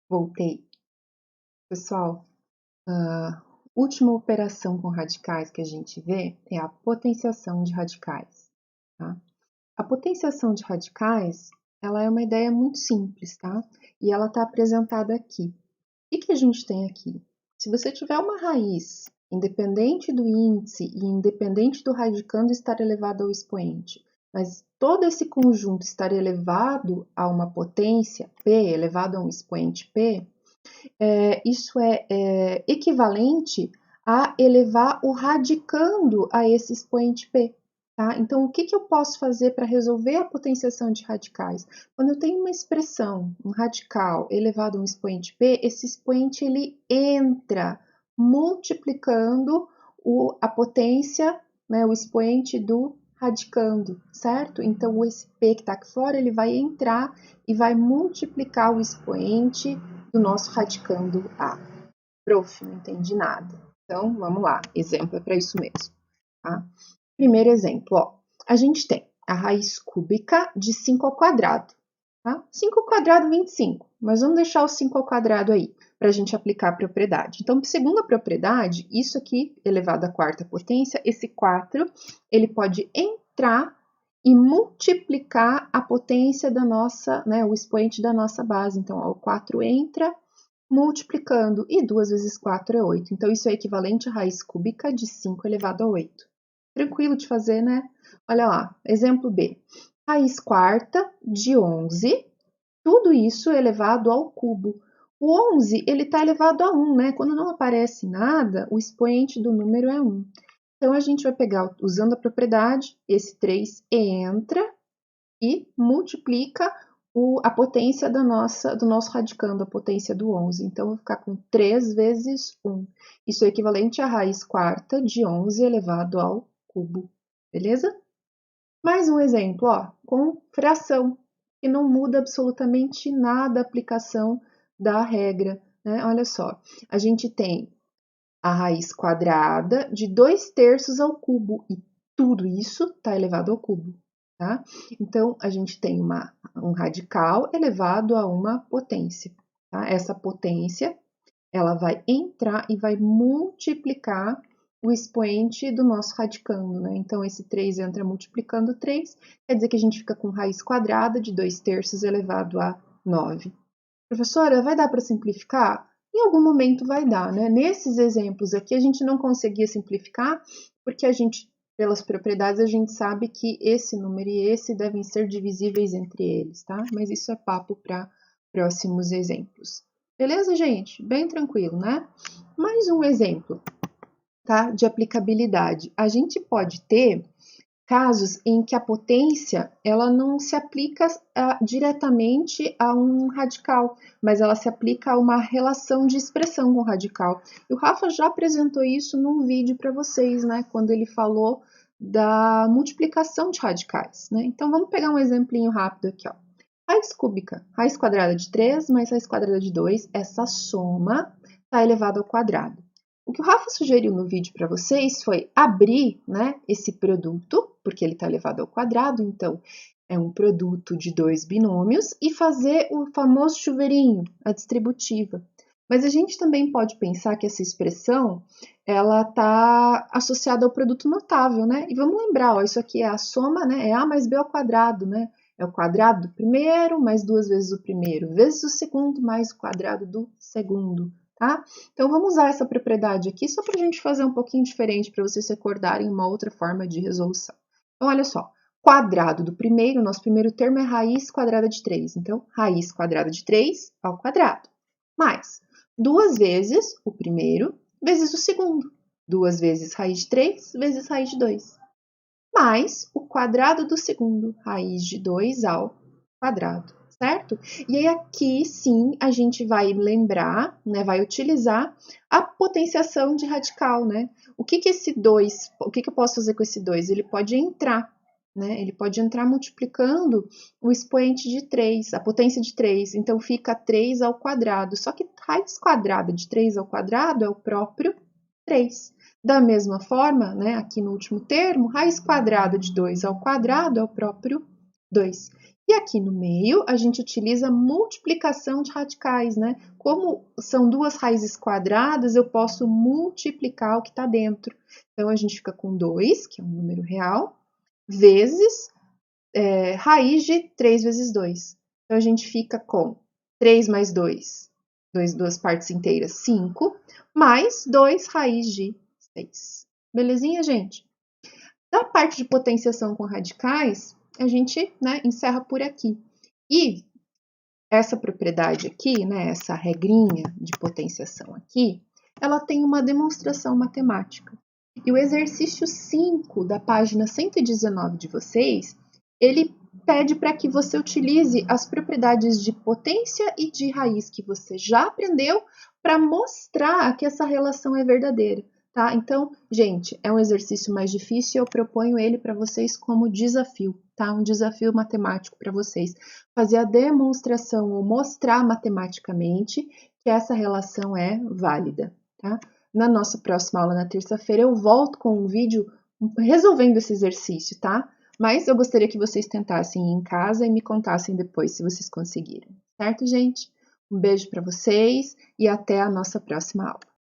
Voltei. Pessoal, a última operação com radicais que a gente vê é a potenciação de radicais, tá? A potenciação de radicais, ela é uma ideia muito simples, tá? E ela está apresentada aqui. O que a gente tem aqui? Se você tiver uma raiz, independente do índice e independente do radicando estar elevado ao expoente, mas todo esse conjunto estar elevado a uma potência P, elevado a um expoente P, isso é equivalente a elevar o radicando a esse expoente P. Tá? Então, o que eu posso fazer para resolver a potenciação de radicais? Quando eu tenho uma expressão, um radical elevado a um expoente P, esse expoente ele entra multiplicando a potência, né, o expoente do radicando, certo? Então, esse P que está aqui fora, ele vai entrar e vai multiplicar o expoente do nosso radicando A. Prof, não entendi nada. Então, vamos lá. Exemplo é para isso mesmo. Tá? Primeiro exemplo, ó. A gente tem a raiz cúbica de 5 ao quadrado. Tá? 5 ao quadrado, 25. Mas vamos deixar o 5 ao quadrado aí, para a gente aplicar a propriedade. Então, segundo a propriedade, isso aqui, elevado à quarta potência, esse 4, ele pode entrar e multiplicar a potência da nossa, né, o expoente da nossa base. Então, ó, o 4 entra multiplicando, e 2 vezes 4 é 8. Então, isso é equivalente à raiz cúbica de 5 elevado a 8. Tranquilo de fazer, né? Olha lá, exemplo B. Raiz quarta de 11, tudo isso elevado ao cubo. O 11, ele está elevado a 1, né? Quando não aparece nada, o expoente do número é 1. Então, a gente vai pegar, usando a propriedade, esse 3 entra e multiplica a potência do nosso radicando, a potência do 11. Então, eu vou ficar com 3 vezes 1. Isso é equivalente à raiz quarta de 11 elevado ao cubo. Beleza? Mais um exemplo, ó, com fração, que não muda absolutamente nada a aplicação da regra. Né? Olha só, a gente tem a raiz quadrada de 2/3 ao cubo, e tudo isso está elevado ao cubo. Tá? Então, a gente tem um radical elevado a uma potência. Tá? Essa potência, ela vai entrar e vai multiplicar o expoente do nosso radicando, né? Então, esse 3 entra multiplicando 3, quer dizer que a gente fica com raiz quadrada de 2/3 elevado a 9. Professora, vai dar para simplificar? Em algum momento vai dar, né? Nesses exemplos aqui, a gente não conseguia simplificar, porque a gente, pelas propriedades, a gente sabe que esse número e esse devem ser divisíveis entre eles, tá? Mas isso é papo para próximos exemplos. Beleza, gente? Bem tranquilo, né? Mais um exemplo, tá? De aplicabilidade. A gente pode ter casos em que a potência ela não se aplica diretamente a um radical, mas ela se aplica a uma relação de expressão com o radical. E o Rafa já apresentou isso num vídeo para vocês, né? Quando ele falou da multiplicação de radicais, né? Então, vamos pegar um exemplinho rápido aqui, ó. Raiz cúbica, raiz quadrada de 3 mais raiz quadrada de 2, essa soma está elevada ao quadrado. O que o Rafa sugeriu no vídeo para vocês foi abrir, né, esse produto, porque ele está elevado ao quadrado, então é um produto de dois binômios, e fazer o famoso chuveirinho, a distributiva. Mas a gente também pode pensar que essa expressão ela está associada ao produto notável, né? E vamos lembrar, ó, isso aqui é a soma, né? É A mais B ao quadrado, né? É o quadrado do primeiro mais 2 vezes o primeiro, vezes o segundo mais o quadrado do segundo. Tá? Então, vamos usar essa propriedade aqui só para a gente fazer um pouquinho diferente, para vocês recordarem uma outra forma de resolução. Então, olha só, quadrado do primeiro, nosso primeiro termo é raiz quadrada de 3. Então, raiz quadrada de 3 ao quadrado. Mais 2 vezes o primeiro vezes o segundo. 2 vezes raiz de 3 vezes raiz de 2. Mais o quadrado do segundo, raiz de 2 ao quadrado, certo? E aí aqui sim a gente vai lembrar, né, vai utilizar a potenciação de radical, né? O que esse 2, o que eu posso fazer com esse 2? Ele pode entrar, né? Ele pode entrar multiplicando o expoente de 3, a potência de 3, então fica 3 ao quadrado, só que raiz quadrada de 3 ao quadrado é o próprio 3. Da mesma forma, né, aqui no último termo, raiz quadrada de 2 ao quadrado é o próprio 2. E aqui no meio, a gente utiliza multiplicação de radicais, né? Como são duas raízes quadradas, eu posso multiplicar o que está dentro. Então, a gente fica com 2, que é um número real, vezes raiz de 3 vezes 2. Então, a gente fica com 3 mais 2, duas partes inteiras, 5, mais 2 raiz de 6. Belezinha, gente? Da parte de potenciação com radicais, a gente, né, encerra por aqui. E essa propriedade aqui, né, essa regrinha de potenciação aqui, ela tem uma demonstração matemática. E o exercício 5 da página 119 de vocês, ele pede para que você utilize as propriedades de potência e de raiz que você já aprendeu para mostrar que essa relação é verdadeira. Tá? Então, gente, é um exercício mais difícil, eu proponho ele para vocês como desafio, tá? Um desafio matemático para vocês. Fazer a demonstração ou mostrar matematicamente que essa relação é válida, tá? Na nossa próxima aula, na terça-feira, eu volto com um vídeo resolvendo esse exercício, tá? Mas eu gostaria que vocês tentassem ir em casa e me contassem depois se vocês conseguiram, certo, gente? Um beijo para vocês e até a nossa próxima aula.